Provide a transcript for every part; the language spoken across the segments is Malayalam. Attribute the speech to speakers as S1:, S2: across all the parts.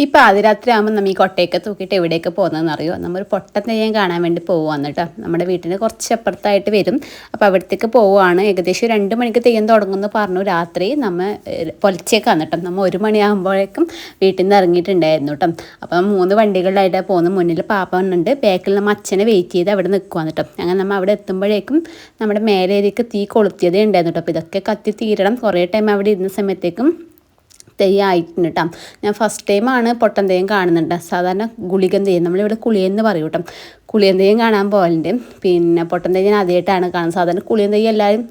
S1: ഈ പാതിരാത്രി ആകുമ്പോൾ നമ്മൾ ഈ കൊട്ടയൊക്കെ തൂക്കിയിട്ട് എവിടെയൊക്കെ പോകുന്നതെന്ന് അറിയോ? നമ്മൾ പൊട്ടൻ തെയ്യം കാണാൻ വേണ്ടി പോവുകയാണ് കേട്ടോ. നമ്മുടെ വീട്ടിന് കുറച്ച് അപ്പുറത്തായിട്ട് വരും. അപ്പോൾ അവിടത്തേക്ക് പോവുകയാണ്. ഏകദേശം 2 മണിക്ക് തെയ്യം തുടങ്ങുമെന്ന് പറഞ്ഞു. രാത്രി നമ്മൾ പൊലച്ചേക്കാണ് കേട്ടോ. നമ്മൾ 1 മണിയാകുമ്പോഴേക്കും വീട്ടിൽ നിന്ന് ഇറങ്ങിയിട്ടുണ്ടായിരുന്നു കേട്ടോ. അപ്പം 3 വണ്ടികളിലായിട്ടാണ് പോകുന്നത്. മുന്നിൽ പാപ്പനുണ്ട്, ബാക്കിൽ നമ്മൾ അച്ഛനെ വെയിറ്റ് ചെയ്ത് അവിടെ നിൽക്കുവാണ് കേട്ടോ. അങ്ങനെ നമ്മൾ അവിടെ എത്തുമ്പോഴേക്കും നമ്മുടെ മേലേലേക്ക് തീ കൊളുത്തിയതേ ഉണ്ടായിരുന്നു കേട്ടോ. അപ്പോൾ ഇതൊക്കെ കത്തി തീരണം. കുറേ ടൈം അവിടെ ഇരുന്ന സമയത്തേക്കും തെയ്യം ആയിട്ടുണ്ട് കേട്ടോ. ഞാൻ ഫസ്റ്റ് ടൈമാണ് പൊട്ടൻ തെയ്യം കാണുന്നുണ്ട്. സാധാരണ ഗുളികൻ തെയ്യം, നമ്മളിവിടെ കുളിയെന്ന് പറയും കേട്ടോ. കുളിയൻ തെയ്യം കാണാൻ പോകലുണ്ട്. പിന്നെ പൊട്ടൻ തെയ്യം ആദ്യമായിട്ടാണ് കാണുന്നത്. സാധാരണ കുളിയൻ തെയ്യം എല്ലാവരും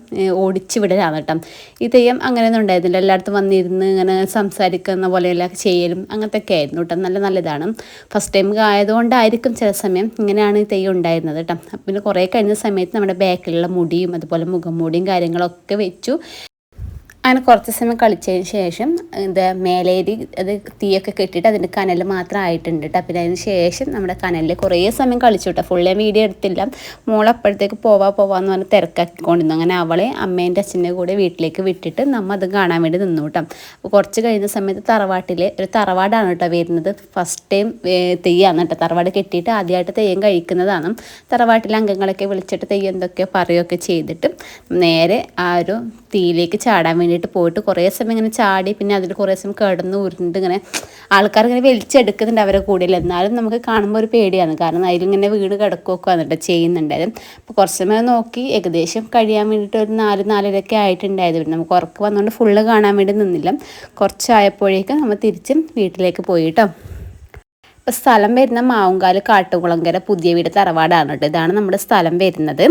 S1: ഓടിച്ച് വിടലാണ് കേട്ടോ. ഈ തെയ്യം അങ്ങനെയൊന്നും ഉണ്ടായിരുന്നില്ല. എല്ലായിടത്തും വന്നിരുന്ന് ഇങ്ങനെ സംസാരിക്കുന്ന പോലെയെല്ലാം ചെയ്യലും അങ്ങനത്തെ ഒക്കെ ആയിരുന്നു കേട്ടോ. നല്ലതാണ്. ഫസ്റ്റ് ടൈം ആയതുകൊണ്ടായിരിക്കും ചില സമയം ഇങ്ങനെയാണ് ഈ തെയ്യം ഉണ്ടായിരുന്നത് കേട്ടോ. പിന്നെ കുറേ കഴിഞ്ഞ സമയത്ത് നമ്മുടെ ബാക്കിലുള്ള മുടിയും അതുപോലെ മുഖം മൂടിയും കാര്യങ്ങളൊക്കെ വെച്ചു. അങ്ങനെ കുറച്ച് സമയം കളിച്ചതിന് ശേഷം മേലേരി അത് തീയൊക്കെ കെട്ടിയിട്ട് അതിൻ്റെ കനൽ മാത്രം ആയിട്ടുണ്ട് കേട്ടോ. പിന്നെ അതിന് ശേഷം നമ്മുടെ കനലിൽ കുറേ സമയം കളിച്ചു കേട്ടോ. ഫുള്ളേ വീഡിയോ എടുത്തില്ല. മോളപ്പോഴത്തേക്ക് പോവാമെന്ന് പറഞ്ഞ് തിരക്കാക്കിക്കൊണ്ടിരുന്നു. അങ്ങനെ അവളെ അമ്മേൻ്റെ അച്ഛൻ്റെ കൂടെ വീട്ടിലേക്ക് വിട്ടിട്ട് നമ്മൾ അത് കാണാൻ വേണ്ടി നിന്നു കേട്ടോ. അപ്പോൾ കുറച്ച് കഴിയുന്ന സമയത്ത് തറവാട്ടിലെ ഒരു തറവാടാണ് കേട്ടോ വരുന്നത്. ഫസ്റ്റ് ടൈം തെയ്യമാണ് കേട്ടോ. തറവാട് കെട്ടിയിട്ട് ആദ്യമായിട്ട് തെയ്യം കഴിക്കുന്നതാണ്. തറവാട്ടിലെ അംഗങ്ങളൊക്കെ വിളിച്ചിട്ട് തെയ്യം എന്തൊക്കെയോ പറയുകയൊക്കെ ചെയ്തിട്ട് നേരെ ആ ഒരു തീയിലേക്ക് ചാടാൻ വേണ്ടിയിട്ട് പോയിട്ട് കുറേ സമയം ഇങ്ങനെ ചാടി, പിന്നെ അതിൽ കുറേ സമയം കിടന്ന് ഉരുണ്ട് ഇങ്ങനെ ആൾക്കാർ ഇങ്ങനെ വലിച്ചെടുക്കുന്നുണ്ട് അവരെ കൂടെയിൽ. എന്നാലും നമുക്ക് കാണുമ്പോൾ ഒരു പേടിയാണ്. കാരണം അതിലിങ്ങനെ വീട് കിടക്കുകയൊക്കെ വന്നിട്ട് ചെയ്യുന്നുണ്ടായത്. അപ്പോൾ കുറച്ച് സമയം നോക്കി ഏകദേശം കഴിയാൻ വേണ്ടിയിട്ട് ഒരു 4-4:30 ആയിട്ടുണ്ടായത്. പിന്നെ നമുക്ക് ഉറക്കം വന്നുകൊണ്ട് ഫുള്ള് കാണാൻ വേണ്ടി നിന്നില്ല. കുറച്ചായപ്പോഴേക്കും നമ്മൾ തിരിച്ചും വീട്ടിലേക്ക് പോയി കേട്ടോ. ഇപ്പോൾ സ്ഥലം വരുന്ന മാവുങ്കാൽ കാട്ടുകുളങ്കര പുതിയ വീട് തറവാടാണ് കേട്ടോ. ഇതാണ് നമ്മുടെ സ്ഥലം വരുന്നത്.